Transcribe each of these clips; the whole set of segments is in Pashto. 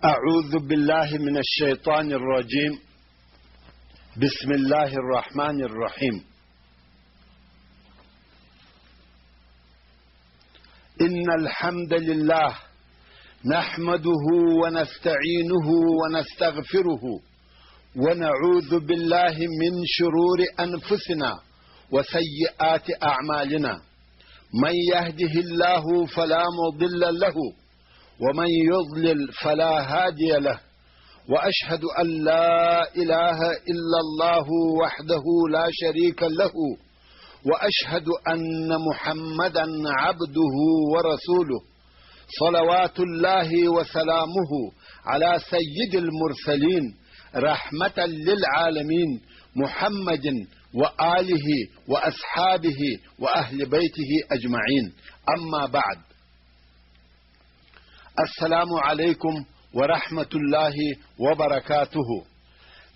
أعوذ بالله من الشيطان الرجيم. بسم الله الرحمن الرحيم. إن الحمد لله نحمده ونستعينه ونستغفره ونعوذ بالله من شرور أنفسنا وسيئات أعمالنا. من يهده الله فلا مضل له ومن يضلل فلا هادي له، وأشهد أن لا إله إلا الله وحده لا شريك له، وأشهد أن محمدا عبده ورسوله، صلوات الله وسلامه على سيد المرسلين رحمة للعالمين محمد وآله وأصحابه وأهل بيته أجمعين. أما بعد، السلام عليكم ورحمة الله وبركاته.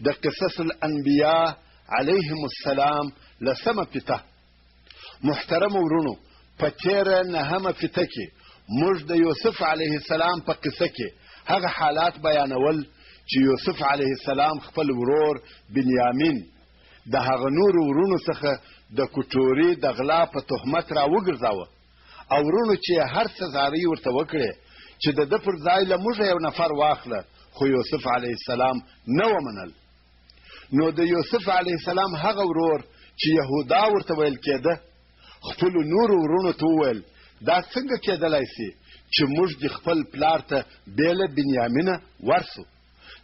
د قصص الانبیاء علیهم السلام لسمه پته. محترم ورونو، په تیره نهمه پته کې موږ د یوسف علیه السلام په قصه کې هغه حالات بیانول چې یوسف علیه السلام خپل ورور بنیامین د هغه نور ورونو څخه د کټوري د غلا په تهمت را وګرځاوه، او ورونو چې هر څه زارۍ ورته وکړې چې د ده پر ځای له موږ یو نفر واخله، خو یوسف علیه السلام نه ومنل. نو د یوسف علیه السلام هغه ورور چې یهودا ورته ویل کېده خپلو نورو ورونو ته وویل دا څنګه کېدلی سي چې موږ د خپل پلار ته بېله بنیامینه ورسو،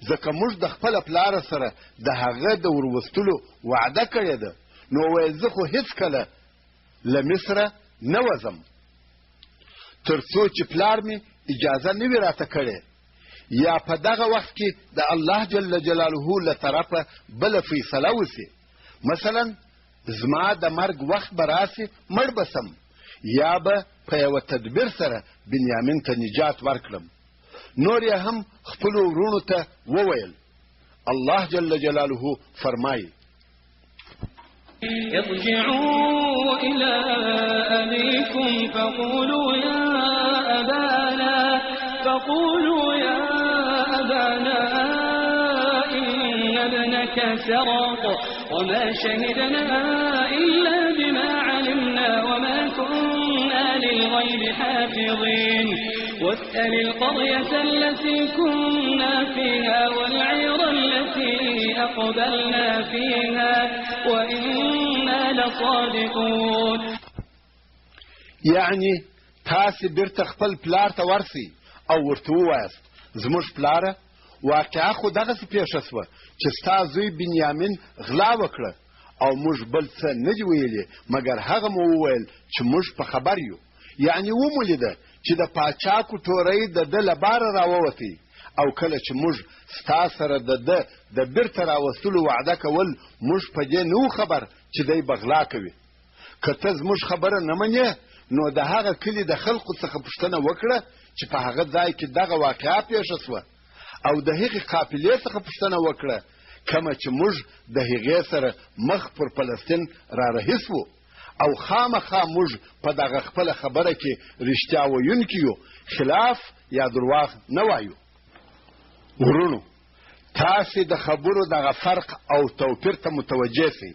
ځکه موږ د خپله پلاره سره د هغه د وروستلو وعده کړې ده. نو ویل زه خو هېڅکله له مصره نه وځم تر څو چې پلار مې اجازه نه وي راته کړې، یا په دغه وخت کې د الله جل جلاله له طرفه بله فیصله وسي، مثلا زما د مرګ وخت به راسي مړ به سم، یا به په یوه تدبیر سره بنیامین ته نجات ورکړم. نور یې هم خپلو ورونو ته وویل. الله جل جلاله فرمایي: ارجعوا إلى أبيكم فقولوا يا أبانا إن ابنك سرق وما شهدنا إلا بما علمنا وما كنا للغيب حافظين واسأل القرية التي كنا فيها والعير التي أقبلنا فيها وإنا لصادقون. يعني تاسي بیرته خپل پلار ته ورسئ او ورته ووایاست زموږ پلاره واقعه خو دغسې پیښه سوه چې ستا زوی بنیامین غلا وکړه، او موږ بل څه نه دي ویلي مګر هغه مو وویل چې موږ په خبر یو. یعنې ومو لیده چې د پاچا کټورۍ د ده له باره راووتی، او کله چې موږ ستا سره د ده د بیرته راوستلو وعده کول موږ په دې نه خبر چې دی به غلا کوي. که ته زموږ خبره نه منې نو د هغه کلي د خلقو څخه پوښتنه وکړه چې په هغه ځای کې دغه واقعه پیښه سوه، او د هغې قافلې څخه پوښتنه وکړه کومه چې موږ د هغې سره مخ پر فلسطین را رهي سوو، او خامخا موږ په دغه خپله خبره کې رښتیا ویونکي یو، خلاف یا درواغ نه وایو. ورونو، تاسې د خبرو دغه فرق او توپیر ته متوجه سئ.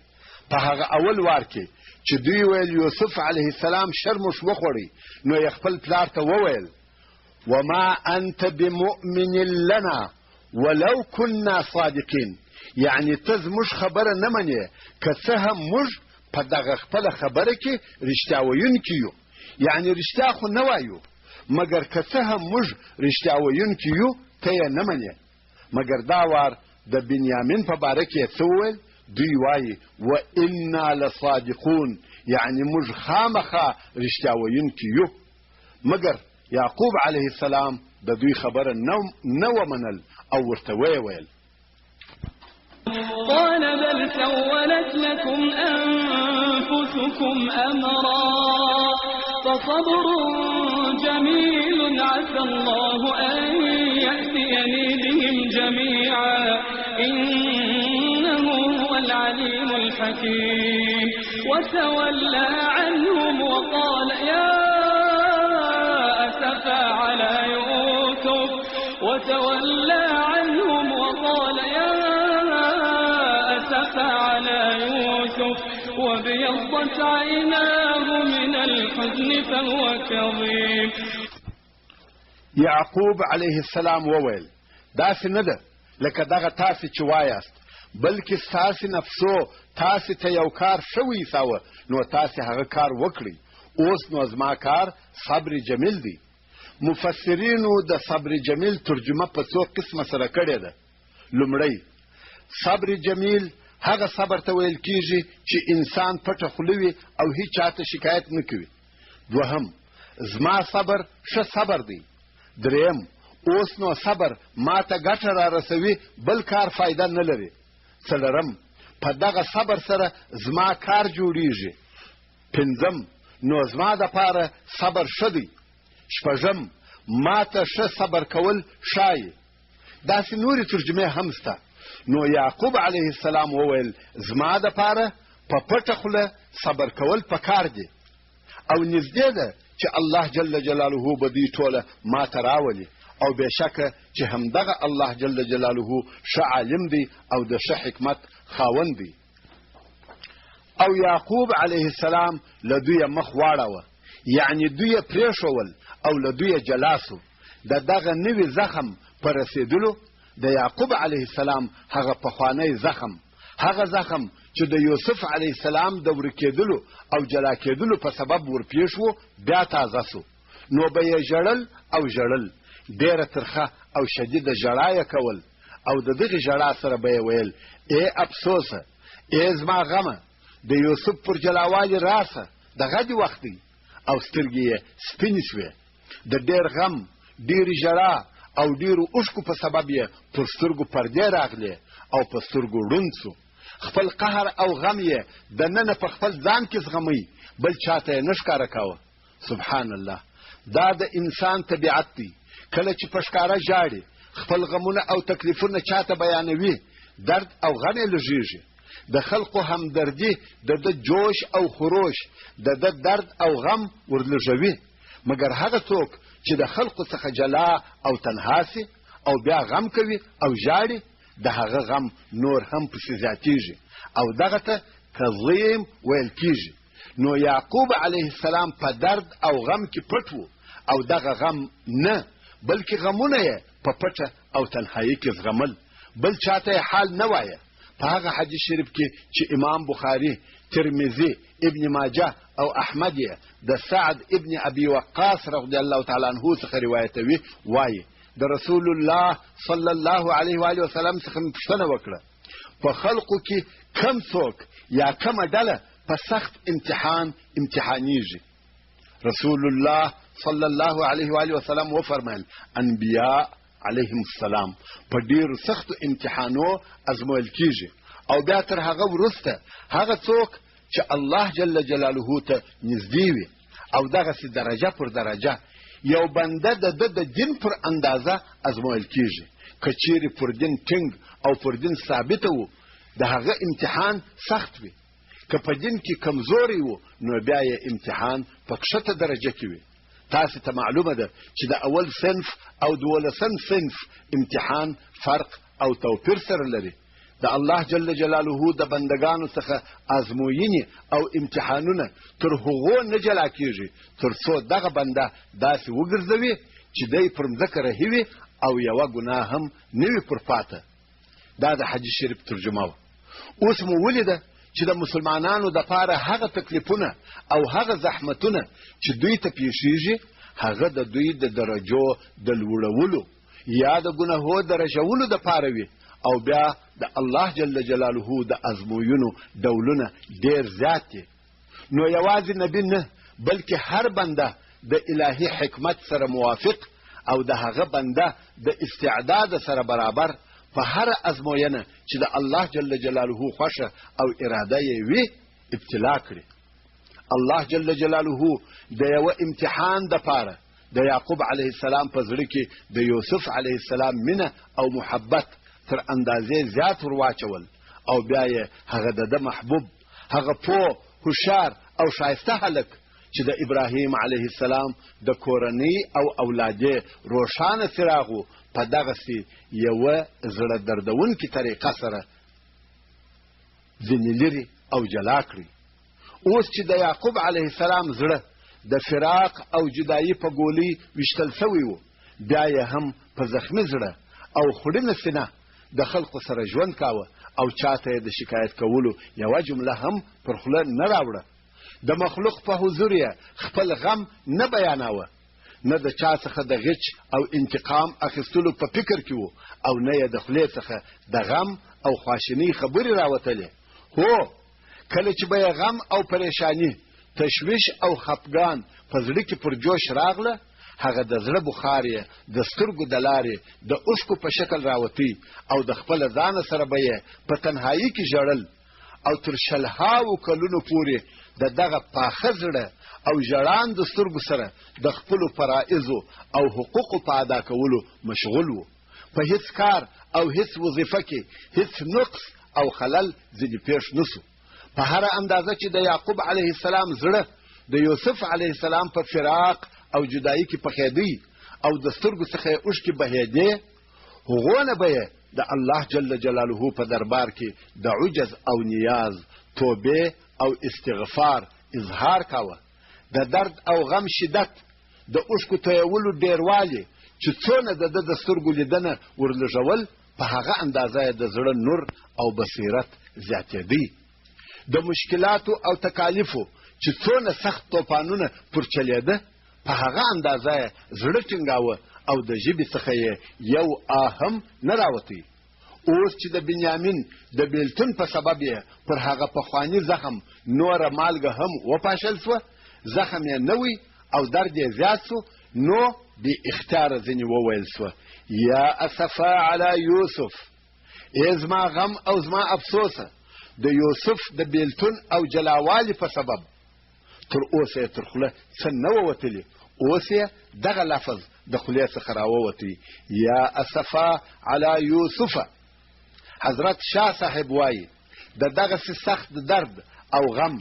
په هغه اول وار کې چې دوی ویل یوسف علیه السلام شرموش وخوړی، نو یې خپل پلار ته وویل: وما انت بمؤمن لنا ولو كنا صادقین. یعنی ته زموږ خبره نه منې که څه هم موږ په دغه خپله خبره کې رښتیا ویونکي یو. یعنی رښتیا خو نه وایو مګر که څه هم موږ رښتیا ویونکي یو ته یې نه منې. مګر دا وار د بنیامین په باره کې یې څه وویل؟ دوی وایي و انا لصادقون، یعنی موږ خامخا رښتیا ویونکي یو. مګر یعقوب علیه السلام د دوی خبره نه ومنل او ورته ویې ویل: قال بل سولت لكم أنفسكم أمرا فصبر جميل عسى الله أن يأتيني بهم جميعا إنه هو العليم الحكيم. وتولى عنهم وقال يا أسفا على يوسف وتولى عنهم وقال يا أسفا على يوسف وابيضت عيناه من الحزن فهو كظيم. یعقوب علیه السلام وویل داسې نه ده لکه دغه تاسې چې وایاست، بلکې ستاسې نفسو تاسې ته یو کار شوی ایساوه نو تاسې هغه کار وکړئ. اوس نو زما کار صبر جمیل دی. مفسرینو د صبر جمیل ترجمه په څو قسمه سره کړې ده. لومړی، صبر جمیل هغه صبر ته ویل کیږي چې انسان پټه خوله وي او هیڅ چاته شکایت نه کوي. دوهم، زما صبر ښه صبر دی. دریم، اوس نو صبر ما ته ګټه را رسوي بل کار فایده نه لري. څلورم، په دغه صبر سره زما کار جوړیږي. پنځم، نو زما دپاره صبر ښه دی. شپږم، ما ته ښه صبر کول ښایي. داسې نورې ترجمې هم شته. نو یعقوب علیه السلام وویل زما دپاره په پټه خوله صبر کول پکار دی او نږدې ده چې الله جل جلاله به دوی ټوله ما ته راولي او بېشکه چې همدغه الله جل جلاله ښه عالم دی او د ښه حکمت خاوند دی. او یعقوب علیه السلام له دوی مخ واړوه، یعنې دوی پرېښول او له دوی جلا سو. د دغه نوي زخم په رسېدلو د یعقوب علیه السلام هغه پخوانی زخم، هغه زخم چې د یوسف علیه السلام د ورکېدلو او جلا کېدلو په سبب ورپېښ و بیا تازه سو. نو به یې ژړل او ژړل، ډېره ترخه او شدیده ژړا یې کول او د دغې ژړا سره به یې ویل ای افسوسه، ای زما غمه، د یوسف پر جلاوالي راسه، د غدې وخت دی. او سترګې یې سپینې شوې. د ډېر غم، ډېرې ژړا او ډېرو اوښکو په سبب یې پر سترګو پردې راغلې او په سترګو ړوند سو. خپل قهر او غم یې دننه په خپل ځان کې زغمی، بل چاته یې نه ښکاره کاوه. سبحان الله، دا د انسان طبیعت دی. کله چې په ښکاره ژاړي، خپل غمونه او تکلیفونه چاته بیانوي، درد او غم یې لږیږي. د خلقو همدردي د ده جوش او خروش، د ده درد او غم ورلږوي. مګر هغه څوک چې د خلقو څخه جلا او تنها سي او بیا غم کوي او ژاړي، د هغه غم نور هم پسې زیاتیږي او دغه ته کظیم ویل کیږي. نو یعقوب علیه السلام په درد او غم کې پټ و او دغه غم نه بلکې غمونه یې په پټه او تنهایی کې زغمل، بل چاته یې حال نه وایه. په هغه حدیث شریف کې چې امام بخاري، ترمذي، ابن ماجه او احمد یې د سعد ابن ابي وقاص رضی الله تعالی عنه څخه روایتوي، وایي د رسول الله صلی الله علیه و آله وسلم څخه مې پوښتنه وکړه په خلقو کې کم څوک یا کومه ډله په سخت امتحان امتحانیږي؟ رسول الله صلی الله علیه و آله وسلم وفرمایل انبیاء علیهم السلام په ډیرو سختو امتحانو ازمویل کیږي او بیا تر هغه وروسته هغه څوک چې الله جل جلاله ته نږدې وي او دغسې درجه پر درجه یو بنده د دین پر اندازه ازمویل کیږي. که چیرې پر دین ټینګ او پر دین ثابته و د هغه امتحان سخت وي، که په دین کې کمزوری و نو بیا یې امتحان په کښته درجه کې وي. تاسې ته معلومه ده چې د اول صنف او دولسم صنف امتحان فرق او توپیر سره لري. د الله جل جلاله د بندگانو څخه ازموینې او امتحانونه تر هغو نه جلا کیږي تر څو دغه بنده داسې وګرځوي چې دی پر مځکه رهي وي او یوه ګناه هم نه وي پر پاته. دا د حدیث شریف ترجمه وه. اوس مو ولیده چې د مسلمانانو دپاره هغه تکلیفونه او هغه زحمتونه چې دوی ته پیښیږي هغه د دوی د درجو د لوړولو یا د ګناهو د رژولو دپاره وي او بیا د الله جل جلاله د ازموینو ډولونه ډیر زیات دي. نو یوازې نبی نه بلکې هر بنده د الهي حکمت سره موافق او د هغه بنده د استعداد سره برابر په هر ازموینه چې د الله جل جلاله خوښه او اراده یې وي ابتلا کړي. الله جل جلاله د یو امتحان دپاره د یعقوب علیه السلام په زړه کې د یوسف علیه السلام مینه او محبت تر اندازې زیات ورواچول او بیا یې هغه د محبوب، هغه پوه، هوښیار او ښایسته هلک چې د ابراهیم علیه السلام د کورنۍ او اولادې روښانه څراغ و په دغسې یوه زړه دردونکې طریقه سره ځینې لرې او جلا کړي. اوس چې د یعقوب علیه السلام زړه د فراق او جدایي په ګولۍ ویشتل شوی و، بیا یې هم په زخمي زړه او خوړینه سینه د خلقو سره ژوند کاوه او چاته یې د شکایت کولو یوه جمله هم پر خوله نه راوړه. د مخلوق په حضور یې خپل غم نه بیاناوه، نه د چا څخه د غچ او انتقام اخیستلو په فکر کې و او نه یې د خولې څخه د غم او خواشینۍ خبرې راوتلې. هو، کله چې به یې غم او پریشانی، تشویش او خفګان په زړه کې پر جوش راغله، هغه د زړه بخار یې د سترګو د لارې د اوښکو په شکل راوتی او د خپله ځانه سره به یې په تنهایي کې ژړل او تر شلهاوو کلونو پورې د دغه پاخه زړه او ژړاندو سترګو سره د خپلو فرایضو او حقوقو په ادا کولو مشغول و. په هیڅ کار او هیڅ وظیفه کې هیڅ نقص او خلل ځینې پیښ نسو. په هره اندازه چې د یعقوب علیه السلام زړه د یوسف علیه السلام په فراق او جدایي کې پخېدی او د سترګو څخه یې اوښکې بهېدې، هغونه به یې د الله جل جلاله په دربار کې د عجز او نیاز، توبې او استغفار اظهار کاوه. د درد او غم شدت، د اوښکو تویولو ډیروالی چې څونه د ده د سترګو لیدنه ورلږول، په هغه اندازه یې د زړه نور او بصیرت زیاتېدی. د مشکلاتو او تکالیفو چې څونه سخت طوفانونه پر چلېده، په هغه اندازه یې زړه ټینګاوه او د ژبې څخه یې یو هم نه راوتی. اوس چې د بنیامین د بیلتون په سبب یې پر هغه پخواني زخم نوره مالګه هم وپاشل سوه، زخم یې نوی او درد یې زیات سو، نو بې اختیاره ځینې وویل سوه: یا اسفا علی یوسف، ای زما غم او زما افسوسه د یوسف د بیلتون او جلاوالي په سبب. تر اوسه یې تر خوله څه نه ووتلي، اوس یې دغه لفظ د خولې څخه راووتی: یا اسفا علی یوسف. حضرت شاه صاحب وایي د دغسې سخت درد او غم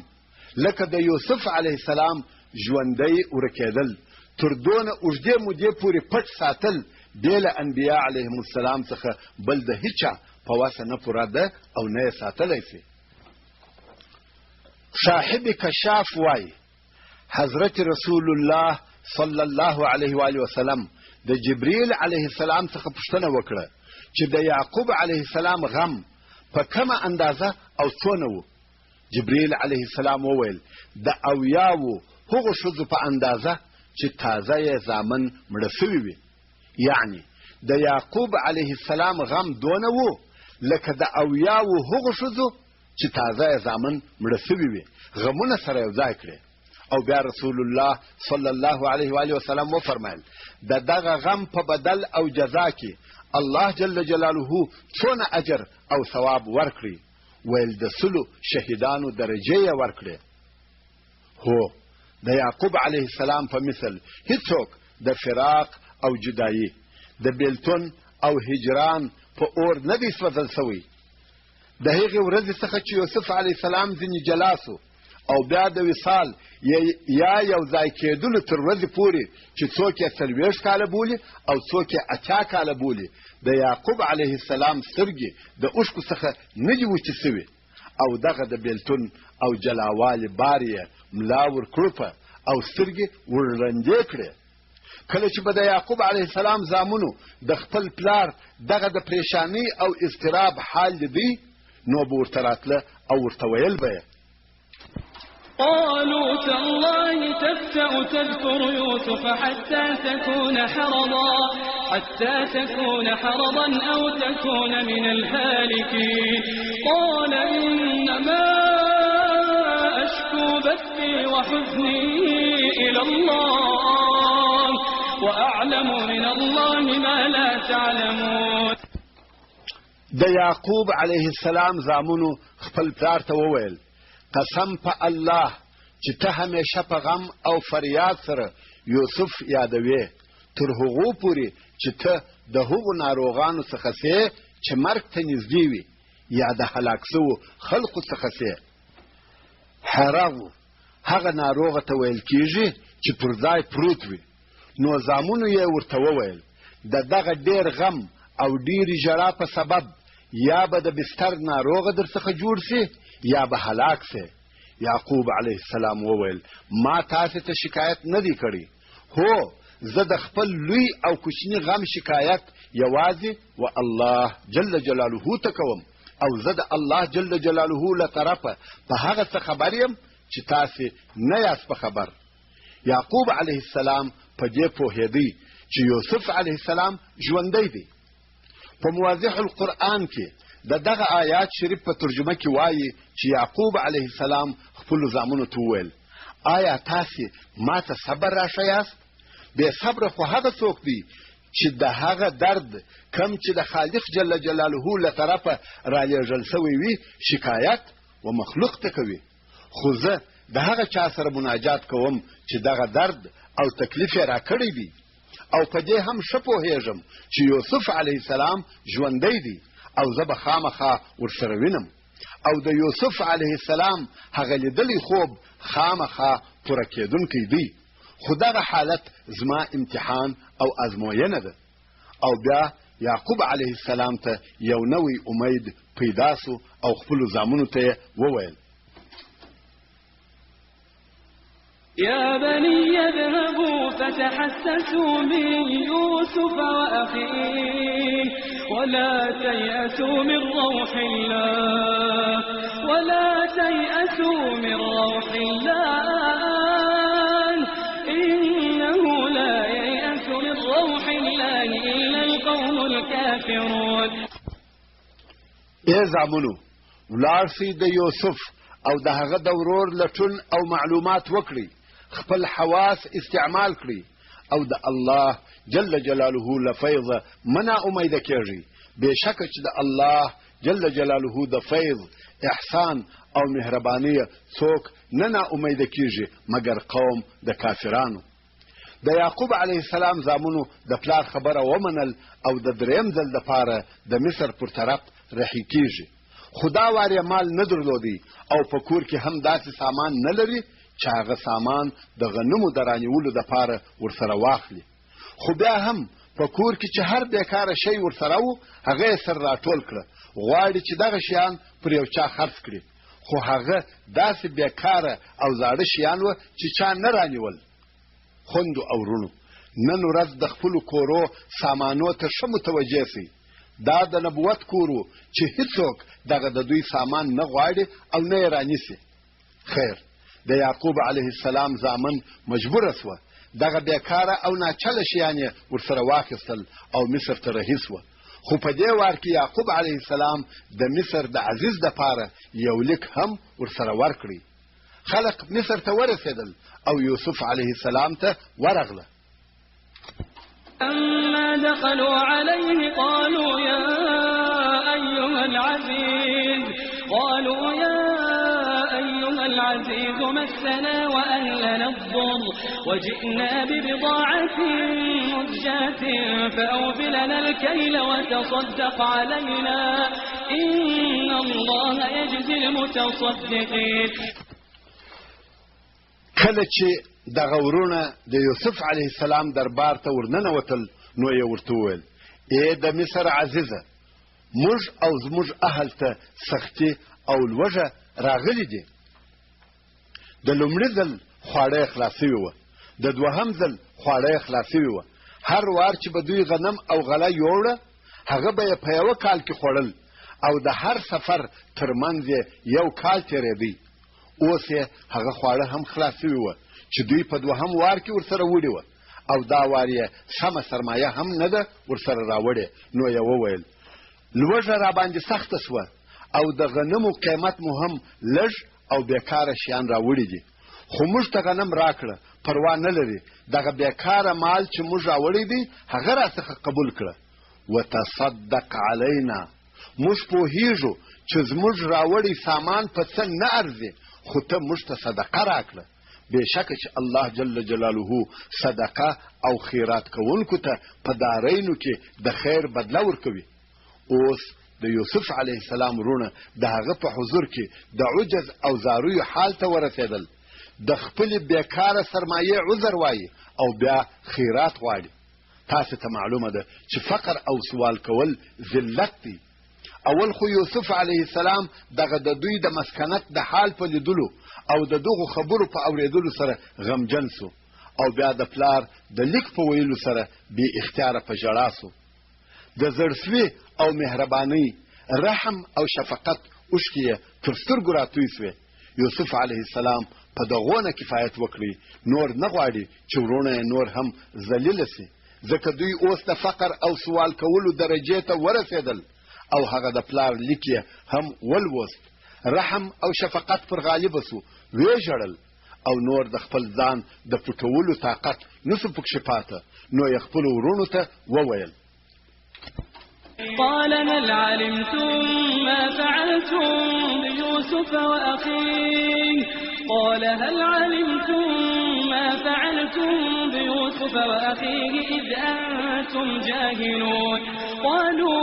لکه د یوسف علیه السلام ژوندی ورکېدل تر دونه اوږدې مودې پورې پټ ساتل بې له انبیا علیهم السلام څخه بل د هیچا په وسه نه پوره ده او نه یې ساتلی سي. صاحب کشاف وایي حضرت رسول الله صلی الله علیه و آله وسلم د جبریل علیه السلام څخه پوښتنه وکړه چې د یعقوب علیه السلام غم په کومه اندازه او څونه و. جبریل علیه السلام وویل: د اویاوو هغو ښځو په اندازه چې تازه یې زامن مړه سوي وي. یعنی د یعقوب علیه السلام غم دونه و لکه د اویاوو هغو ښځو چې تازه یې زامن مړه سوي وي، غمونه سره یو ځای کړي. او بیا رسول الله صلی الله علیه و آله وسلم وفرمایل: د دغه غم په بدل او جزا کې الله جل جلاله څونه اجر او ثواب ورکړي. ویل د 100 شهیدانو درجه یې ورکړي. هو، د یعقوب علیه السلام په مثل هیڅوک د فراق او جدایي، د بیلتون او هجران په اور نه دی سوځل سوی. د هغې ورځې څخه چې یوسف علیه السلام ځینې جلا سو او بیا د وصال یا یو ځای کېدلو تر ورځې پورې چې څوک یې 40 کاله بولي او څوک یې 80 کاله بولي، د یعقوب علیه السلام سترګې د اوښکو څخه نه دي وچې سوي او دغه د بیلتون او جلاوالي بار یې ملا ورکړوپه او سترګې ورړندې کړې. کله چې به د یعقوب علیه السلام زامنو د خپل پلار دغه د پریشانی او اضطراب حال لیدی، نو به ورته راتله او ورته ویل به: قالوا تالله تفتأ تذكر يوسف حتى تكون حرضا أو تكون من الهالكين قال إنما أشكو بثي وحزني إلى الله وأعلم من الله ما لا تعلمون. د یعقوب علیه السلام زامنو خپل پلار ته وویل: قسم په الله چې ته همیشه په غم او فریاد سره یوسف یادوې تر هغو پورې چې ته د هغو ناروغانو څخه سې چې مرګ ته نږدې وي یا د هلاک سوو خلقو څخه سې. حرغ هغه ناروغه ته ویل کیږي چې پر ځای پروت وي. نو زامنو یې ورته وویل د دغه ډیر غم او ډیرې ژړا په سبب یا به د بستر ناروغه در څخه جوړ سي یا به هلاک سي. یعقوب علیه السلام وویل ما تاسې ته شکایت نه دی کړی. هو زه د خپل لوی او کوچني غم شکایت یوازې و الله جل جلاله ته کوم او زه د الله جل جلاله له طرفه په هغه څه خبر یم چې تاسې نه یاست په خبر. یعقوب علیه السلام په دې پوهېدی چې یوسف علیه السلام ژوندی دی. په موضح القرآن کې دغه آیات شریف په ترجمه کې وایي چې یعقوب علیه السلام خپلو زامنو ته وویل آیا تاسې ما ته صبر راښیاست؟ بې صبره خو هغه څوک دی چې د هغه درد کم چې د خالق جل جلاله له طرفه رالیږل سوی وي شکایت و مخلوق ته کوي. خو زه د هغه چا سره مناجات کوم چې دغه درد او تکلیف یې راکړی دی او په دې هم ښه پوهېږم چې یوسف علیه السلام ژوندی دی او زه به خامخا ورسره وینم او د یوسف علیه السلام هغه لیدلی خوب خامخا پوره کېدونکی دی. خو دغه حالت زما امتحان او ازموینه ده. او بیا یعقوب علیه السلام ته یو نوی امید پیدا سو او خپلو زامنو ته وویل يا بني اذهبوا فتحسسوا من يوسف وأخيه ولا تيأسوا من روح الله إنه لا ييأس من روح الله إلا القوم الكافرون. ای زامنو ولاړ سئ د یوسف او د هغه د ورور لټون او معلومات وکړئ خپل حواس استعمال کړي او د الله جل جلاله لفیض منا امیده کېږي. بېشکه چې د الله جل جلاله د فیض احسان او مهرباني څوک نه نا امیده کېږي مګر قوم د کافرانو. د یعقوب علیه السلام زامنو د پلار خبره ومنل او د دریم ځل دپاره د مصر پر طرف رهي کېږي. خو دا وار یې مال نه درلودی او په کور کې هم داسې سامان نه لري چې هغه سامان د غنمو د رانیولو دپاره ورسره واخلي. خو بیا هم په کور کې چې هر بیکاره شی ورسره و هغه یې سر راټول کړه. غواړي چې دغه شیان پر یو چا خرڅ کړي خو هغه داسې بیکاره او زاړه شیان و چې چا نه رانیول. خوندو او ورونو نن ورځ د خپلو کورو سامانو ته ښه متوجه سئ. دا د نبوت کورو چې هیڅوک دغه د دوی سامان نه غواړي او نه یې رانیسي. خیر د یعقوب علیه السلام زامن مجبوره سوه دغه بیکاره او ناچله شیان یې ورسره واخیستل او مصر ته رهي سوه. خو په دې وار کې یعقوب علیه السلام د مصر د عزیز دپاره یو لیک هم ورسره ورکړی. خلق مصر ته ورسېدل او یوسف علیه السلام ته ورغله. أما دخلوا عليه قالوا يا أيها العزيز مسنا وأهلنا الضر وجئنا ببضاعة مزجاة فأوف لنا الكيل وتصدق علينا إن الله يجزي المتصدقين. کله چې دغه ورونه د یوسف علیه السلام دربار ته ورننوتل نو یې ورته وویل ای د مصر عزیزه موږ او زموږ اهل ته سختي او لوږه راغلي دي. د لومړي ځل خواړه یې خلاص سوي وه د دوهم ځل خواړه یې خلاص سوي وه. هر وار چې به دوی غنم او غله یوړه هغه به یې په یوه کال کې خوړل او د هر سفر ترمنځ یې یو کال تېرېدی. اوس یې هغه خواړه هم خلاص سوي وه چې دوی په دوهم وار کې ورسره وړي وه او دا وار یې سمه سرمایه هم نه ده ورسره راوړې. نو یې وویل لوږه راباندې سخته سوه او د غنمو قیمت مو هم لږ او بیکاره شیان راوړي دي. خو موږ ته غنم راکړه پروا نه لري دغه بیکاره مال چې موږ راوړی دی هغه راڅخه قبول کړه. وتصدق علینا موږ پوهیږو چې زموږ راوړی سامان په څه نه ارزي خو ته موږ ته صدقه راکړه. بېشکه چې الله جل جلاله صدقه او خیرات کوونکو ته په دارینو کې د خیر بدله ورکوي. اوس د یوسف علیه السلام ورونه د هغه په حضور کې د عجز او زارویو حال ته ورسېدل د خپلې بیکاره سرمایې عذر وایي او بیا خیرات غواړي. تاسې ته معلومه ده چې فقر او سوال کول ذلت دی. اول خو یوسف علیه السلام دغه د دوی د مسکنت د حال په لیدلو او د دغو خبرو په اوریدلو سره غمجن سو او بیا د پلار د لیک په ویلو سره بې اختیاره په ژړا سو. د زړسوي او مهربانۍ، رحم او شفقت اوښکې یې تر سترګو راتوی سوې. یوسف علیه السلام په دغو نه کفایت وکړي، نور نه غواړي چې ورونه یې نور هم ذلیله سي، ځکه دوی اوس د فقر او سوال کولو درجې ته ورسېدل او هغه د پلار لیک یې هم ولوست. رحم او شفقت پر غالبه سو، ویې ژړل او نور د خپل ځان د پټولو طاقت نسو پکښې پاته، نو یې خپلو وروڼو ته وویل: قال هل علمتم ما فعلتم بيوسف وأخيه قال هل علمتم ما فعلتم بيوسف وأخيه إذ أنتم جاهلون قالوا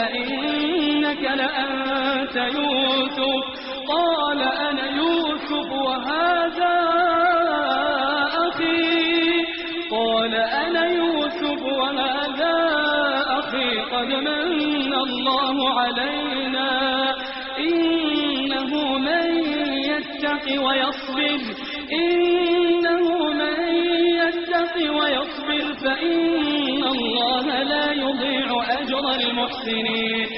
أئنك لأنت يوسف قال أنا يوسف وهذا أخي قال أنا يوسف وهذا أخي قد من الله علينا إنه من يتق ويصبر فإن الله لا يضيع أجر المحسنين.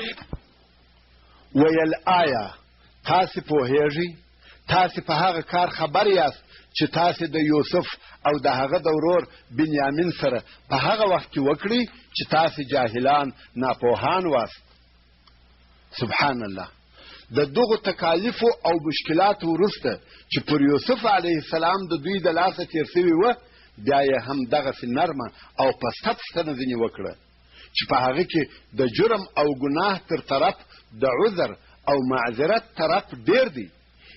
ویل آیا تاسې پوهیږئ، تاسې په هغه کار خبر یاست چې تاسې د یوسف او د هغه د ورور بنیامین سره په هغه وخت کې وکړي چې تاسې جاهلان ناپوهان واست. سبحان الله. د دغو تکالیفو او مشکلاتو وروسته چې پر یوسف علیه السلام د دوی د لاسه تیر سوي وه، بیا یې هم دغسې نرمه او پسته پوښتنه ځینې وکړه چې په هغه کې د جرم او ګناه تر طرف د عذر او معذرت طرف ډیر دی.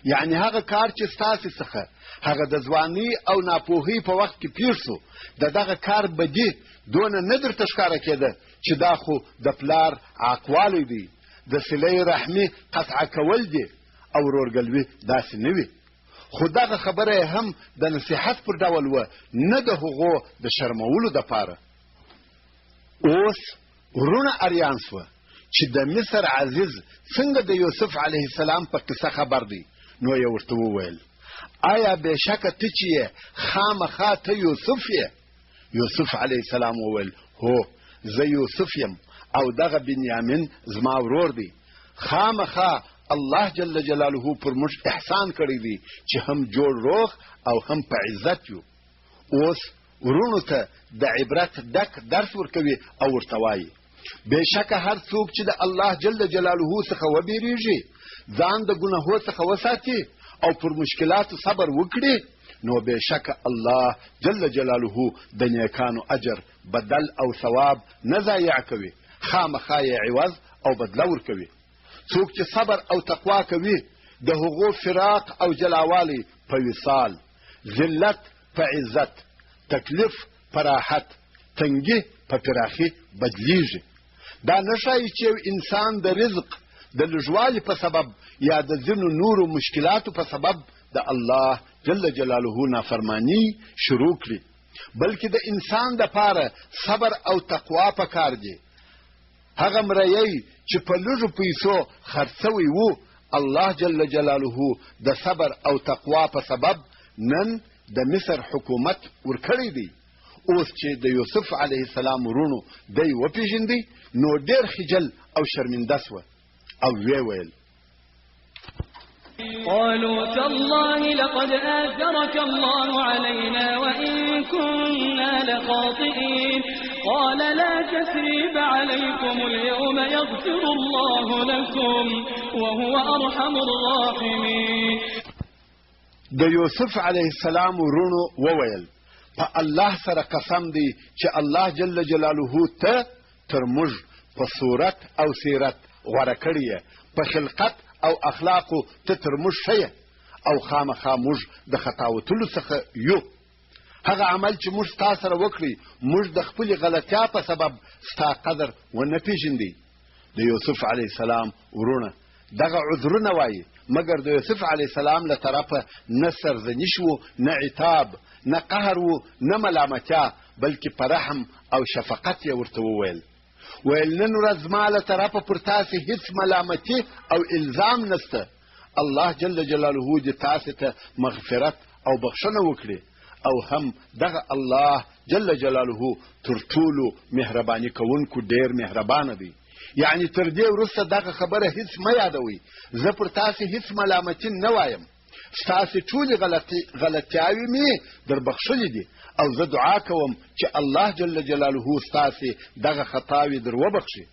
یعنی هغه کار چې ستاسې څخه هغه د ځوانۍ او ناپوهۍ په وخت کې پېښ سو، د دغه کار بدي دونه نه درته ښکاره کېده چې دا خو د پلار عاقوالی دی، د صلې رحمي قطعه کول دي او ورورګلوي داسې نه وي. خو دغه خبره یې هم د نصیحت پر ډول وه، نه د هغو د شرمولو دپاره. اوس ورونه اریان سوه چې د مصر عزیز څنګه د یوسف علیه السلام په قصه خبر دی. نو یې ورته وویل: آیا بېشکه ته چې یې خامخا ته یوسف یې؟ یوسف علیه السلام وویل: هو، زه یوسف یم او دغه بنیامین زما ورور دی. خامخا الله جل جلاله پر موږ احسان کړی دی چې هم جوړ روغ او هم په عزت یو. اوس ورونو ته د عبرت ډک درس ورکوي او ورته وایي: بېشکه هر څوک چې د الله جل جلاله څخه وبېرېږي، ځان د ګناهو څخه وساتي او پر مشکلاتو صبر وکړي، نو بېشکه الله جل جلاله د نیکانو اجر، بدل او ثواب نه ضایع کوي، خامخا یې عوض او بدله ورکوي. څوک چې صبر او تقوا کوي، د هغو فراق او جلاوالی په وصال، ذلت په عزت، تکلیف په راحت، تنګي په پراخي بدلیږي. دا نه ښایي چې انسان د رزق د لږوالي په سبب یا د ځینو نورو مشکلاتو په سبب د الله جل جلاله نافرمانی شروع کړي، بلکې د انسان دپاره صبر او تقوا پکار دي. هغه مریی چې په لږو پیسو خرڅوی وو، الله جل جلاله د صبر او تقوا په سبب نن د مصر حکومت ورکړی دی. اوس چې د یوسف علیه السلام ورونو دی وپېژندی، نو ډېر خجل او شرمنده سوه او ویې ویل: قالوا تالله لقد آثرك الله علينا وإن كنا لخاطئين قال لا تثريب عليكم اليوم يغفر الله لكم وهو أرحم الراحمين. د یوسف علیه السلام ورونو وویل: په الله سره قسم دی چې الله جل جلاله ته تر موږ په صورت او سیرت غوره کړی، په خلقت او اخلاقو ته تر موږ ښه او خامخا موږ د خطاوتلو څخه یو. هغه عمل چې موږ ستا سره وکړي، موږ د خپلې غلطیا په سبب ستا قدر ونه پېژندی. د یوسف علیه السلام ورونه دغه عذرونه وایي، مګر د یوسف علیه السلام له طرفه نه سرزنش و، نه عتاب، نه قهر و، نه ملامتیا، بلکې په رحم او شفقت یې ورته وویل. ویل نن ورځ زما له طرفه پر تاسې هیڅ ملامتي او الزام نشته. الله جل جلاله دې تاسې ته مغفرت او بخښنه وکړي، او هم دغه الله جل جلاله تر ټولو مهرباني کوونکو ډېر مهربانه دی. یعنی تر دې وروسته دغه خبره هیڅ مه یادوئ. زه پر تاسې هیڅ ملامتي نه وایم. ستاسې ټولې غلطیاوې مې در بخښلې دي، او زه دعا کوم چې الله جل جلاله ستاسې دغه خطاوې در وبخښي.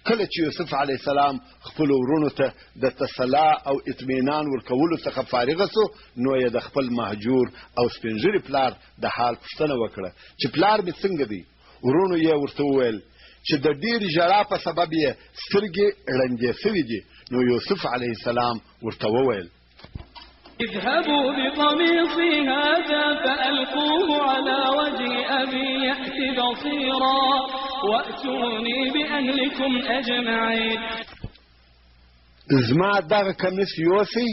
کله چې یوسف علیه السلام خپلو ورونو ته د تسلا او اطمینان ورکولو څخه فارغه سو، نو یې د خپل مهجور او سپین ږیري پلار د حال پوښتنه وکړه چې پلار مې څنګه دی. ورونو یې ورته وویل چې د ډېرې ژړا په سبب یې سترګې ړندې سوي دي. نو یوسف علیه السلام ورته وویل اذهبوا بقميصي هذا فألقوه على وجه أبي يأت بصيرا وأتوني بأهلكم أجمعين. زما دغه کمیس یوسئ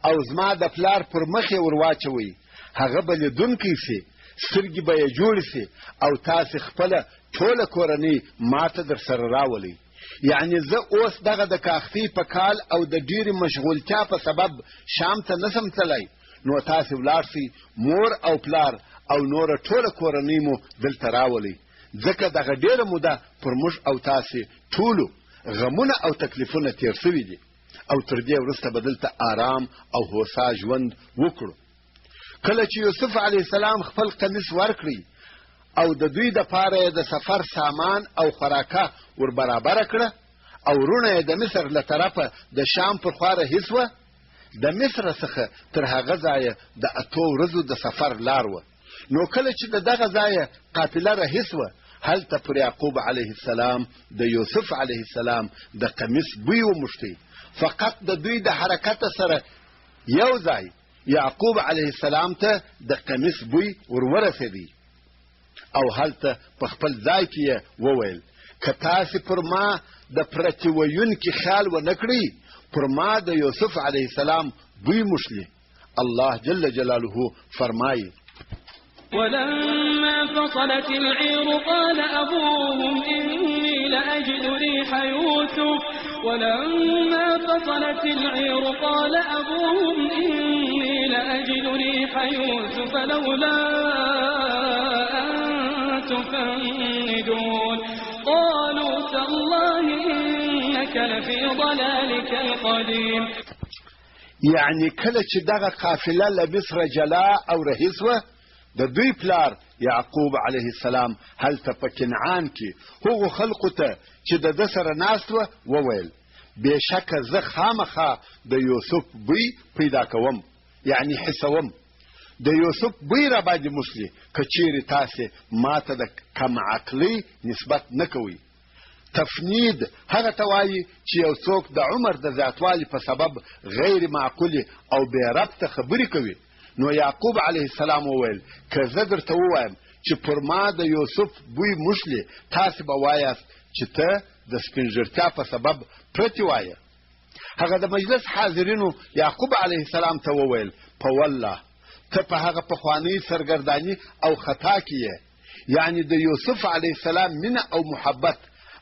او زما د پلار پر مخ یې ورواچوئ. هغه به لیدونکی سي، سترګې به یې جوړې سي، او تاسې خپله ټوله کورنۍ ماته در سره راولئ. یعنی زه اوس دغه د کاختي په کال او د ډېرې مشغولتیا په سبب شام ته نسم تللی، نو تاسې ولاړ سئ، مور او پلار او نوره ټوله کورنۍ مو دلته راولئ، ځکه دغه ډېره موده پر موږ او تاسې ټولو غمونه او تکلیفونه تیر سوي دي، او تر دې وروسته به دلته آرام او هوسا ژوند وکړو. کله چې یوسف علیه السلام خپل قمیص ورکړی او د دوی دپاره د سفر سامان او خوراکه ور برابره کړه، او وروڼه یې د مصر له طرفه د شام پر خوا رهي سوه. د مصر څخه تر هغه ځایه د 8 ورځو د سفر لار وه. نو کله چې د دغه ځایه قافله رهي سوه، هلته پر یعقوب علیه السلام د یوسف علیه السلام د قمیص بوی وموښتی. فقط د دوی د حرکته سره یو ځای یعقوب علیه السلام ته د قمیص بوی ورورسېدی، او هلته په خپل ځای کې یې وویل که تاسې پر ما د پرتې ویونکي خیال ونه کړئ، پر ما د یوسف علیه السلام بوی موښلي. الله جل جلاله فرمایي ولما فصلت العير قال أبوهم إني لأجد ريح يوسف ولما فصلت العير قال أبوهم إني لأجد ريح يوسف لولا أن تفندون قالوا تالله إنك لفي ضلالك القديم. يعني کله چې دغه قافله له مصر جلا او رهي سوه، د دوی پلار یعقوب علیه السلام هلته په کنعان کې هغو خلقو ته چې د ده سره ناست وه وویل بېشکه زه خامخا د یوسف بوی پیدا کوم، یعنی حسوم. د یوسف بوی را باندې موښلي که چیرې تاسې ما ته د کم عقلۍ نسبت نه کوئ. تفنید هغه ته وایي چې یو څوک د عمر د زیاتوالي په سبب غیر معقولې او بې ربطه خبرې کوي. نو یعقوب علیه السلام وویل که زه درته ووایم چې پر ما د یوسف بوی موښلي، تاسې به وایاست چې ته د سپین ژیرتیا په سبب پرتې وایه. هغه د مجلس حاضرینو یعقوب علیه السلام ته وویل په والله ته په هغه پخوانۍ سرګرداني او خطا کې یې، یعنی د یوسف علیه السلام مینه او محبت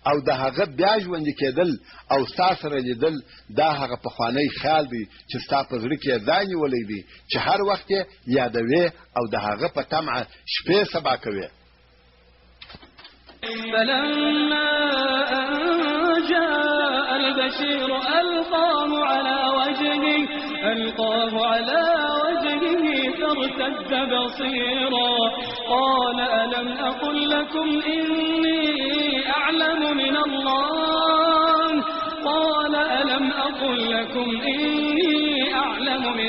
او د هغه بیا ژوندي کېدل او ستا سره لیدل دا هغه پخوانی خیال دی چې ستا په زړه کې یې ځای نیولی دی چې هر وخت یې یادوې او د هغه په طمعه شپې سبا کوې. فلما أن جاء البشير ألقاه على وجهه فارتد بصيرا قال ألم أقل لكم إني أعلم من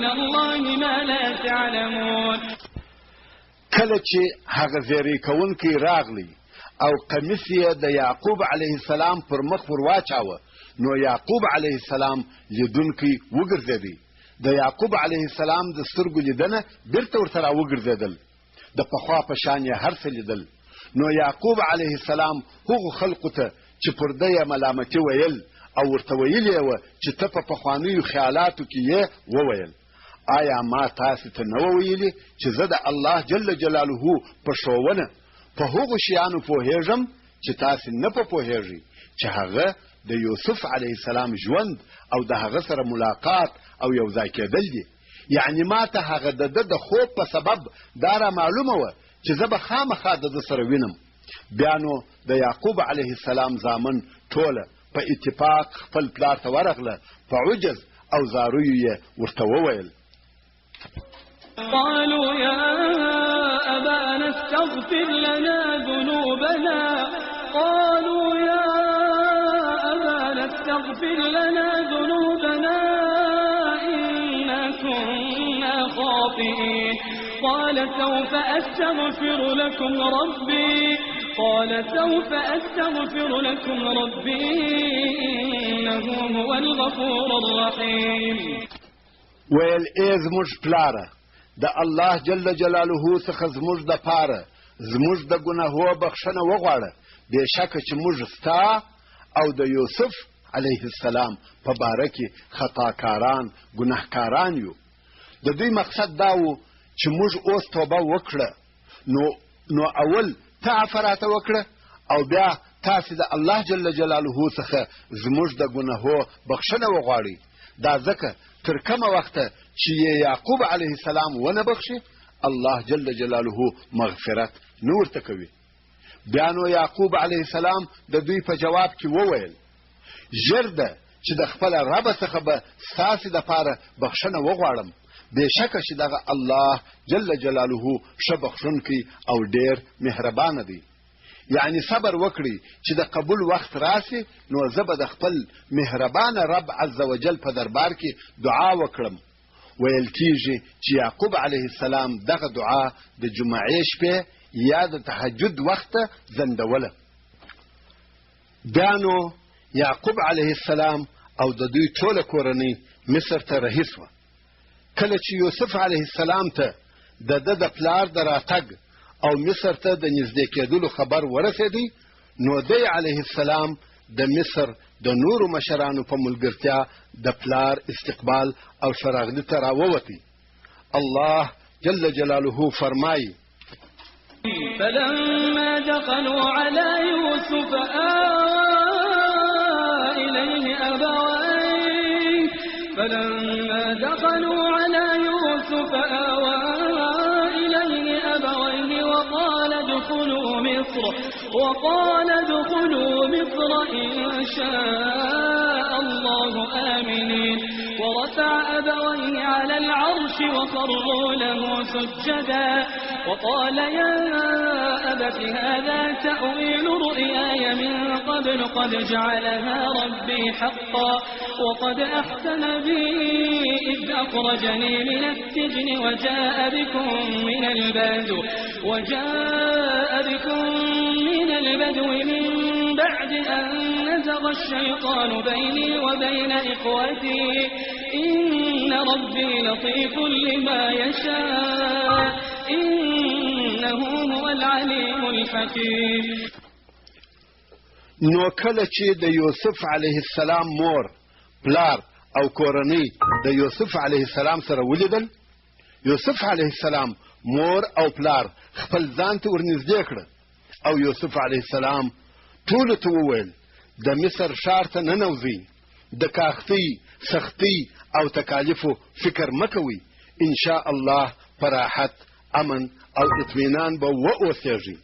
الله ما لا تعلمون. کله چې هغه زیری کوونکی راغلی او قمیص یې د یعقوب علیه السلام پر مخ ور واچاوه، نو یعقوب علیه السلام لیدونکی وګرځېدی. د یعقوب علیه السلام د سترګو لیدنه بیرته ورته راوګرځېدل، د پخوا په شان یې هر څه لیدل. نو یعقوب علیه السلام هغو خلقو ته چې پر ده یې ملامتي ویل او ورته ویلې وه چې ته په پخوانیو خیالاتو کې یې وویل. آیا ما تاسې ته نه ویلي چې زه د الله جل جلاله په ښوونه په هغو شیانو پوهېږم چې تاسې نه په پوهېږئ، چې هغه د یوسف علیه السلام ژوند او د هغه سره ملاقات او یو ځای کېدل دي. یعنی ما ته هغه د ده د خوب په سبب دا را معلومه وه چې زه به خامخا د ده سره وینم. بیا نو د یعقوب علیه السلام زامن ټوله په اتفاق خپل پلار ته ورغله، په عجز او زاریو یې ورته وویل. قالوا يا أبانا استغفر لنا ذنوبنا قالوا يا أبانا استغفر لنا ذنوبنا إنا كنا خاطئين قال سوف أستغفر لكم ربي إنه هو الغفور الرحيم. ویل ای زموږ پلاره، د الله جل جلاله څخه زموږ د پاره زموږ د ګناهو بخښنه وغواړه، بېشکه چې موږ ستا او د یوسف علیه السلام په باره کې خطاکاران ګناهکاران یو. د دوی مقصد دا و چې موږ اوس توبه وکړه، نو اول ته عفه راته وکړه او بیا تاسې د الله جل جلاله څخه زموږ د ګناهو بخښنه وغواړئ. دا ځکه تر کومه وخته چې یعقوب علیه السلام ونه بخشي، الله جل جلاله مغفرت نه ورته کوي. بیا نو یعقوب علیه السلام د دوی په جواب کې وویل: ژر ده چې د خپل رب څخه به ستاسې دپاره بخښنه وغواړم، بېشکه چې دغه الله جل جلاله ښه بخښونکی او ډېر مهربانه دی. یعنی صبر وکړي چې د قبول وخت راسي، نو زه به د خپل مهربانه رب عز وجل په دربار کې دعا وکړم. ویل کیږي چې یعقوب علیه السلام دغه دعا د جمعې شپې یا د تهجد وخته ځندوله. بیا نو یعقوب علیه السلام او د دوی ټوله کورنۍ مصر ته رهي سوه. کله چې یوسف علیه السلام ته د ده د پلار د راتګ او مصر ته د نږدې کېدلو خبر ورسېدی، نو دی علیه السلام د مصر د نورو مشرانو په ملګرتیا د پلار استقبال او شراغلي ته راووتی. الله جل جلاله فرمایي: فلما دخلوا على يوسف آوى إليه أبويه وقال ادخلوا مصر إن شاء الله آمنين ورفع أبويه على العرش وخروا له سجدا وقال يا أبت هذا تأويل رؤياي من قبل قد جعلها ربي حقا وقد أحسن بي إذ أخرجني من السجن وجاء بكم من البدو من بعد أن نزغ الشيطان بيني وبين إخوتي إن ربي لطيف لما يشاء إنه هو العليم الحكيم. نو کله چې د یوسف علیه السلام مور، پلار او کورنۍ د یوسف علیه السلام سره ولیدل، یوسف علیه السلام مور او پلار خپل ځان ته ورنږدې کړه او یوسف علیه السلام ټولو ته وویل: د مصر ښار ته ننوځئ، د کاختۍ، سختۍ او تکالیفو فکر مه کوئ، انشاء الله په راحت، امن او اطمینان به واوسیږئ.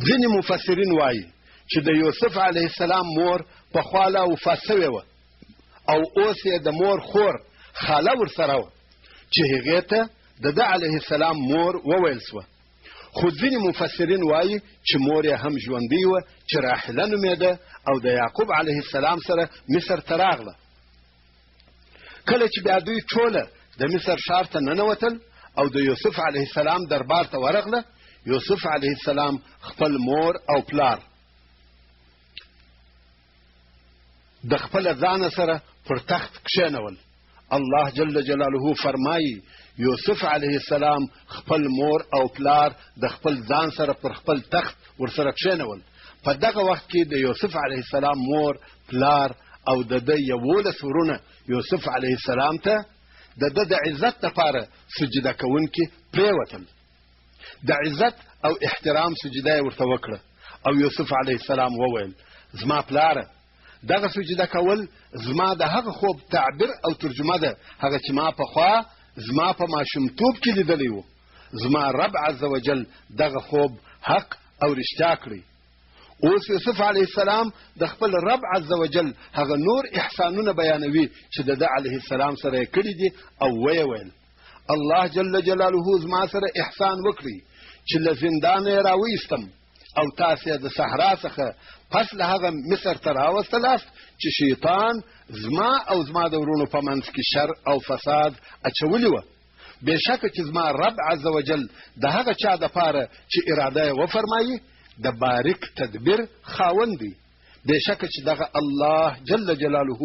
ځینې مفسرین وایي چې د یوسف علیه السلام مور پخوا لا وفات سوې وه او اوس یې د مور خور خاله ورسره وه چې هغې ته د ده علیه السلام مور وویل سوه. خو ځینې مفسرین وایي چې مور یې هم ژوندۍ وه چې راحله نومېده او د یعقوب علیه السلام سره مصر ته راغله. کله چې بیا دوی ټوله د مصر ښار ته ننوتل او د یوسف علیه السلام دربار ته ورغله، یوسف علیه السلام خپل مور او پلار د خپل ځان سره پر تخت کښېنول. الله جل جلاله فرمایي: یوسف علیه السلام خپل مور او پلار د خپل ځان سره پر خپل تخت ورسره کښېنول. په دغه وخت کې د یوسف علیه السلام مور پلار او د ده 11 ورونه یوسف علیه السلام ته د عزت لپاره سجده کوونکي پرېوتل. د عزت او احترام سجده یې ورته وکړه او یوسف علیه السلام وویل زما پلاره دغه سجده کول زما د هغه خوب تعبیر او ترجمه ده هغه چې ما پخوا زما په ماشومتوب کې لیدلی و. زما رب عز وجل دغه خوب حق او رښتیا کړی. اوس یوسف علیه السلام د خپل رب عز وجل هغه نور احسانونه بیانوي چې د ده علیه السلام سره یې کړي دي او ویې ویل الله جل جلاله زما سره احسان وکړي چې له زندانه یې راویستم او تاسې د صحرا څخه پس له هغه مصر ته راوستلاست چې شیطان زما او زما د ورونو په منځ کې شر او فساد اچولی وه. بېشکه چې زما رب عز وجل د هغه چا دپاره چې اراده یې وفرمایي د باریک تدبیر خاوند دی. بېشکه چې دغه الله جل جلاله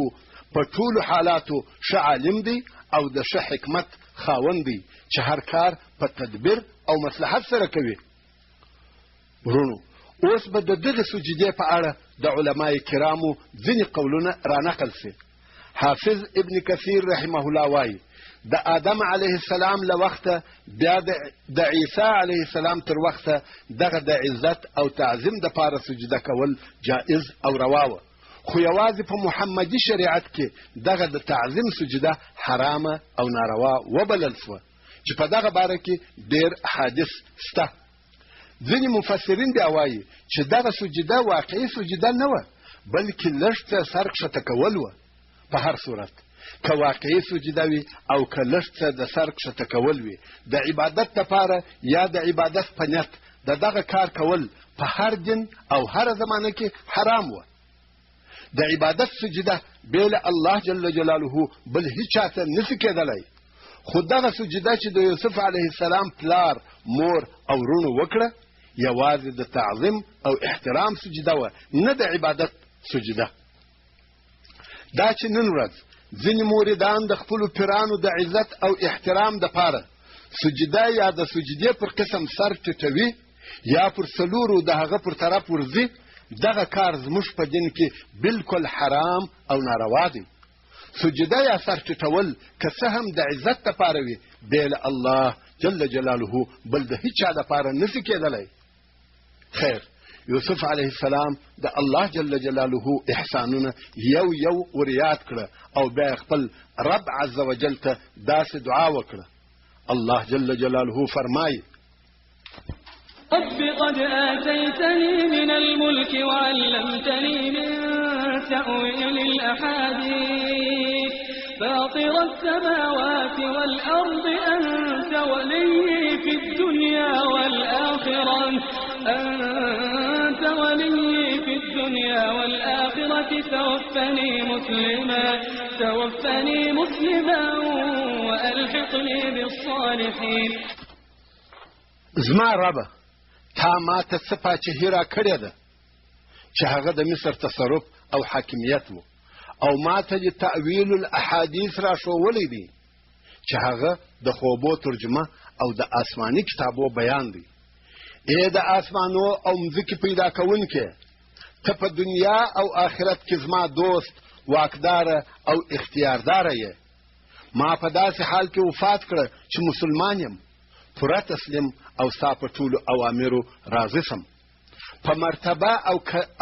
په ټولو حالاتو ښه عالم دی او د ښه حکمت خاوند دی چې هر کار په تدبیر او مصلحت سره کوي. ورونو اوس به د دغه سجدې په اړه د علمای کرامو ځینې قولونه رانقل سي. حافظ ابن کثیر رحمه الله وایي د آدم علیه السلام له وخته بیا د عیسی علیه السلام تر وخته دغه د عزت او تعظیم دپاره سجده کول جائز او روا وه، خو یوازې په محمدي شریعت کې دغه د تعظیم سجده حرامه او ناروا وبلل سوه چې په دغه باره کې ډېر احادیث شته. ځینې مفسرین بیا وایي چې دغه سجده واقعي سجده نه وه بلکې لږ څه سر کښته کول وه. په هر صورت که واقعي سجده وي او که لږ څه د سر کښته کول وي د عبادت لپاره یا د عبادت په نیت د دغه کار کول په هر دین او هر زمانه کې حرام وه. د عبادت سجده بې له الله جل جلاله بل هیچ چا ته نسي کېدلی، خو دغه سجده چې د یوسف علیه السلام پلار مور او ورونو وکړه یوازې د تعظیم او احترام سجده وه، نه د عبادت سجده. دا چې نن ورځ ځینې موریدان د خپلو پیرانو د عزت او احترام دپاره سجده یا د سجدې پر قسم سر ټیټوي یا پر څلورو د هغه پر طرف ورځي، دغه کار زموږ په دین کې بالکل حرام او ناروا دی. سجده یا سر ټیټول که څه هم د عزت دپاره وي بې له الله جل جلاله بل د هیچ چا دپاره نسي کېدلی. خیر، یوسف علیه السلام د الله جل جلاله احسانونه یو یو وریاد کړه او بیا خپل رب عز وجل ته داسې دعا وکړه. الله جل جلاله فرمایي رب قد آتيتني من الملك وعلمتني من تأويل الأحاديث فاطر السماوات والأرض أنت ولي في الدنيا والآخرة توفني مسلما وألحقني بالصالحين. زما ربه تا ما ته څه پاچهي را کړې ده چې هغه د مصر تصرف او حاکمیت و او ما ته د تأویل الاحادیث را ښوولی دی چې هغه د خوبو ترجمه او د آسماني کتابو بیان دی. ای د آسمانو او مځکې پیدا کوونکې، ته په دنیا او آخرت کې زما دوست واکداره او اختیارداره یې. ما په داسې حال کې وفات کړه چې مسلمان یم، پوره تسلیم او ستا په ټولو اوامرو راضي سم. په مرتبه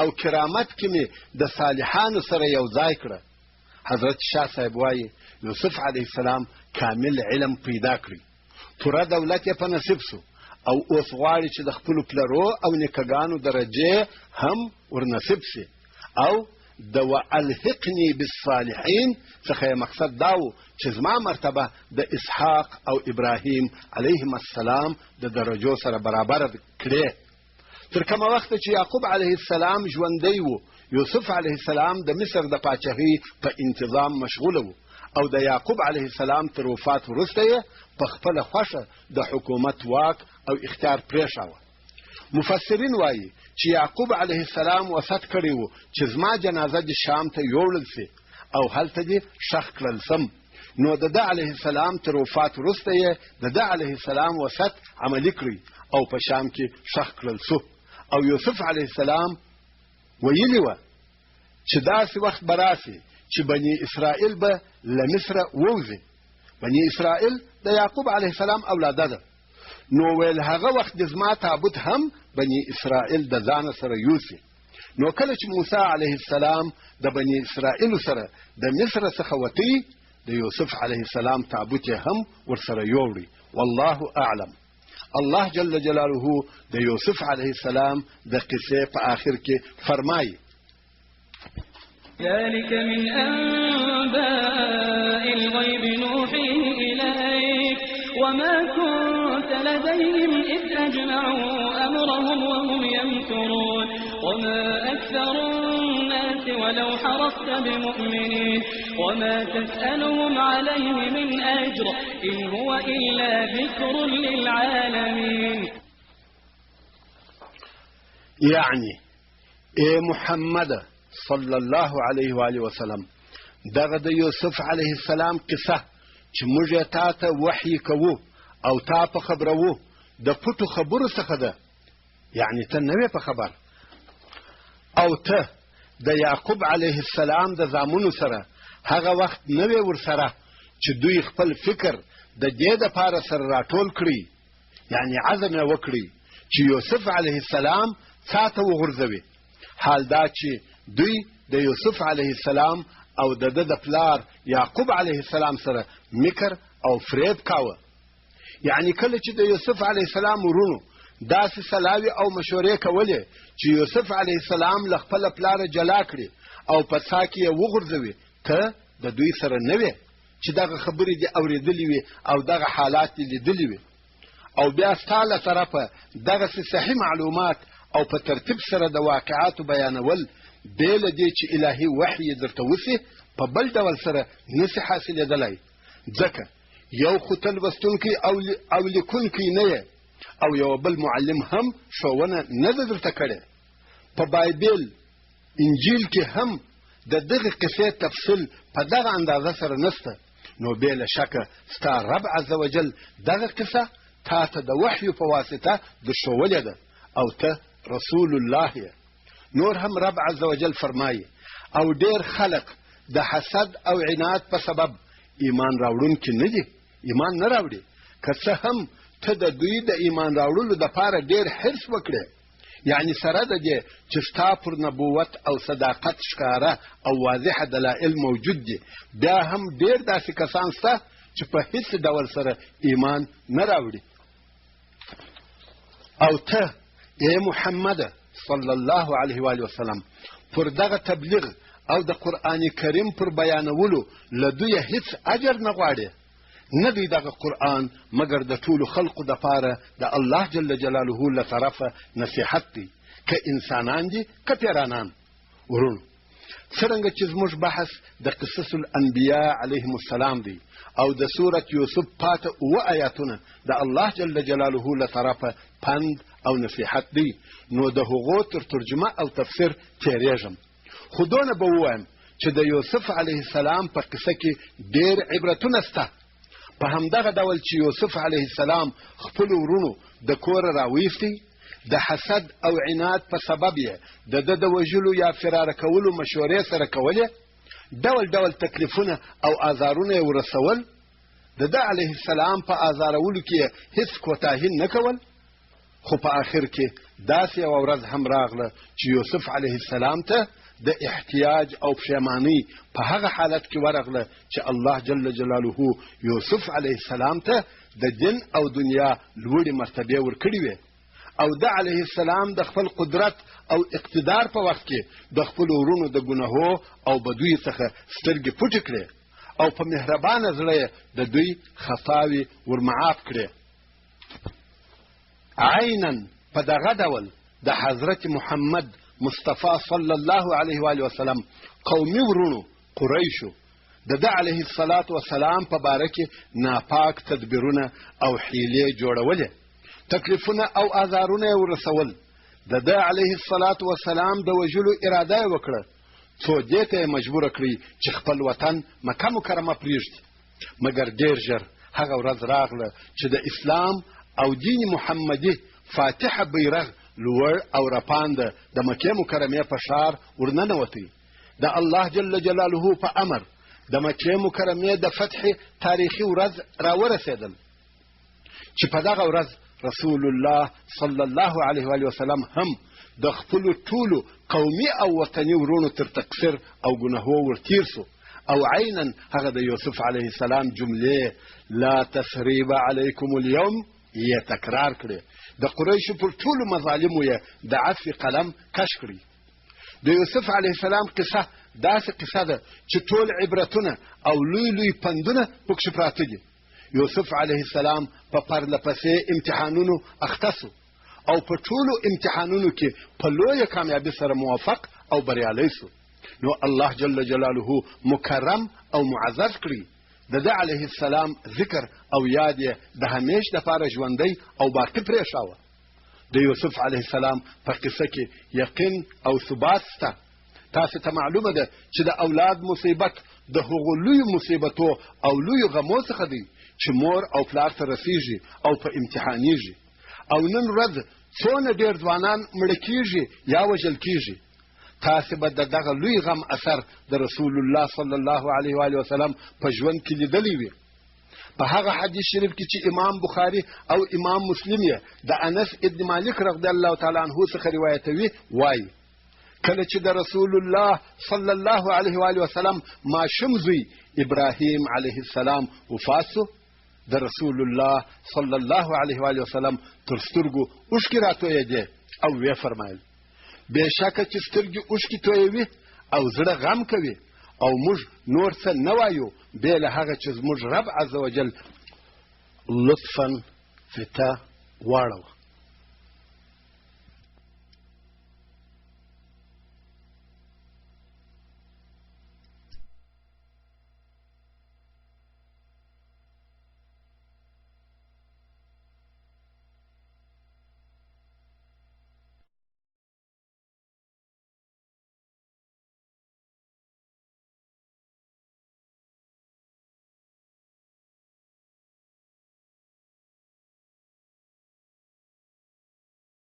او کرامت کې مې د صالحانو سره یو ځای کړه. حضرت شاه صاحب وایي یوسف علیه السلام کامل علم پیدا کړی، پوره دولت یې په نصیب سو او اوس غواړي چې د خپلو پلرو او نیکهګانو درجې هم ورنصیب سي او د والحقني بالصالحین څخه مقصد دا و چې زما مرتبه د اسحاق او ابراهیم علیهم السلام د درجو سره برابر کړي. تر کومه وخته چې یعقوب علیه السلام ژوندی و یوسف علیه السلام د مصر د پاچهۍ په انتظام مشغوله و او د یعقوب علیه السلام تر وفات وروسته یې په خپله خوښه د حکومت واک او اختیار پرېښاوه. مفسرین وایي چې یعقوب علیه السلام وصیت کړی و چې زما جنازه دې شام ته یوړل سي او هلته دې ښخ کړل سم، نو د ده علیه السلام تر وفات وروسته یې د ده علیه السلام وصیت عملي کړی او په شام کې ښخ کړل سو او یوسف علیه السلام ویلي وه چې داسې وخت به راسي چې بني اسرائیل به له مصره ووځي. بني اسرائیل د یعقوب علیه السلام اولاده ده. نو ویل هغه وخت د زما تابوت هم بني اسرائیل د ځانه سره یوسي. نو کله چې موسی علیه السلام د بني اسرائیل سره د مصر څخه وتی، د یوسف علیه السلام تابوت هم ورسره یوړي. والله اعلم. الله جل جلاله د یوسف علیه السلام د قصې په آخر کې فرمایي: ذلك من أنباء الغيب نوحيه إليك وما كنت لديهم إذ أجمعوا أمرهم وهم يمكرون وما أكثر الناس ولو حرصت بمؤمنين وما تسألهم عليه من أجر إن هو إلا ذكر للعالمين. يعني إيه محمد صلی الله علیه و آله وسلم، دغه د یوسف علیه السلام قصه چې موږ یې تا ته وحی کوو او تا په خبرو د پټو خبرو څخه ده. یعنی ته نه وې په خبر، او ته د یعقوب علیه السلام د زامنو سره هغه وخت نه وې ورسره چې دوی خپل فکر د دې دپاره سره راټول کړي، یعنی عزم یې وکړي چې یوسف علیه السلام څا ته وغورځوي. حال دا چې دوی د یوسف علیه السلام او د د پلار یعقوب علیه السلام سره مکر او فریب کاوه. یعنی کله چې د یوسف علیه السلام ورونو داسې سلاوي او مشورې کولې چې یوسف علیه السلام له خپل پلار جلا کړي او په څا کې یې وغورځوي، ته د دوی سره نه وې چې دغه خبرې دې اورېدلې وي او دغه حالات دې لیدلې وي، او بیا ستا له طرفه دغسې صحیح معلومات او په ترتیب سره د واقعاتو بیانول بې له دې چې الهي وحی درته وسي په بل ډول سره نسي حاصلېدلی. ځکه یو خو ته لوستونکی او لیکونکی نه یې، او یو بل معلم هم ښوونه نه ده درته کړې. په بایبل انجیل کې هم د دغه قصې تفصیل په دغه اندازه سره نسته. نو بې له شکه ستا رب عز وجل دغه قصه تا ته د وحیو په واسطه درښولې ده او ته رسول الله یې. نور هم رب عز وجل فرمایي: او ډیر خلق د حسد او عناد په سبب ایمان راوړونکي نه دي، ایمان نه راوړي. که څه هم ته د دوی د ایمان راوړلو دپاره ډیر حرص وکړې، یعنی سره د دې چې ستا پر نبوت او صداقت ښکاره او واضحه دلایل موجود دي، بیا هم ډیر داسې کسان شته چې په هیڅ ډول سره ایمان نه راوړي. او ته ای محمد صلی الله علیه و آله وسلم پر دغه تبلیغ او د قرآن کریم پر بیانولو له دوی هیڅ اجر نه غواړي. نه دی دغه قرآن مګر د ټولو خلقو دپاره د الله جل جلاله له طرفه نصیحت دی، که انسانان دي که پیرانان. ورونو، څرنګه چې زموږ بحث د قصص الانبیاء علیهم السلام دی او د سورت یوسف پاته 7 آیاتونه د الله جل جلاله له طرفه پند او نصیحت دی، نو د هغو تر ترجمه او تفسیر تیریږم. خو دونه به ووایم چې د یوسف علیه السلام په قصه کې ډېر عبرتونه شته. په همدغه ډول چې یوسف علیه السلام خپلو ورونو د کوره راویستی، د حسد او عناد په سبب یې د ده د وژلو یا فراره کولو مشورې سره کولې، ډول ډول تکلیفونه او آزارونه یې ورسول. د ده علیه السلام په آزارولو کې هیڅ کوتاهي نه کول. خو په آخر کې داسې یوه ورځ هم راغله چې یوسف علیه السلام ته د احتیاج او پښیمانۍ په هغه حالت کې ورغله چې الله جل جلاله یوسف علیه السلام ته د دین او دنیا لوړې مرتبې ورکړې وې، او د علیه السلام د خپل قدرت او اقتدار په وخت کې د خپلو ورونو د ګناهو او بدوی څخه سترګې پټې کړې او په مهربانه زړه د دوی خطاوې ورمعاف کړې. عینا په دغه ډول د حضرت محمد مصطفی صلی الله علیه و آله وسلم قومي ورونو قریشو د ده علیه السلام په باره کې ناپاک تدبیرونه او حیلې جوړولې، تکلیفونه او آزارونه یې ورسول. د ده علیه السلام د وژلو اراده یې وکړه، څو دې ته یې مجبوره کړي چې خپل وطن مکه مکرمه پرېږدي. مګر ډېر ژر هغه ورځ راغله چې د اسلام او دین محمدي فاتحه بیرغ لوړ او رپانده د مکې مکرمې په ښار ورننوتی. د الله جل جلاله په امر د مکې مکرمې د فتح تاریخي ورځ راورسېدل چې په دغه ورځ رسول الله صلی الله علیه و وسلم هم د خپلو ټولو قومي او وطني ورونو تر تقصیر او ګناهو ورتیر سو او عینا هغه د یوسف علیه السلام جملې لا تثریب علیکم اليوم یې تکرار کړې. د قریشو پر ټولو مظالمو یې د عفو قلم کش کړي. د یوسف علیه السلام قصه داسې قصه ده چې ټول عبرتونه او لوی لوی پندونه پکښې پراته دي. یوسف علیه السلام په پرله پسې امتحانونو اخته سو او په ټولو امتحانونو کې په لویه کامیابي سره موفق او بریالی سو. نو الله جل جلاله مکرم او معزز کړي. د ده علیه السلام ذکر او یاد یې د همیش دپاره ژوندی او باقي پرېښاوه. د یوسف علیه السلام په قصه کې یقین او ثبات شته. تاسو ته معلومه ده چې د اولاد مصیبت د هغو لویو مصیبتو او لویو غمو څخه دی چې مور او پلار ته رسیږي او په امتحانیږي. او نن ورځ څونه ډېر ځوانان مړه کیږي یا وژل کیږي. تاسو به د دغه لوی غم اثر د رسول الله صلی الله علیه و آله وسلم په ژوند کې لیدلی وي. په هغه حدیث شریف کې چې امام بخاري او امام مسلم یې د انس ابن مالک رضی الله تعالی عنه څخه روایتوي وایي کله چې د رسول الله صلی الله علیه و آله وسلم ماشوم زوی ابراهیم علیه السلام وفات سو د رسول الله صلی الله علیه و آله وسلم تر سترګو اوښکې راتویېدې او ویې فرمایل بېشکه چې سترګې اوښکې تویوي او زړه غم کوي او موږ نور څه نه وایو بې له هغه چې زموږ رب عز وجل لطفا فی ته واړوه.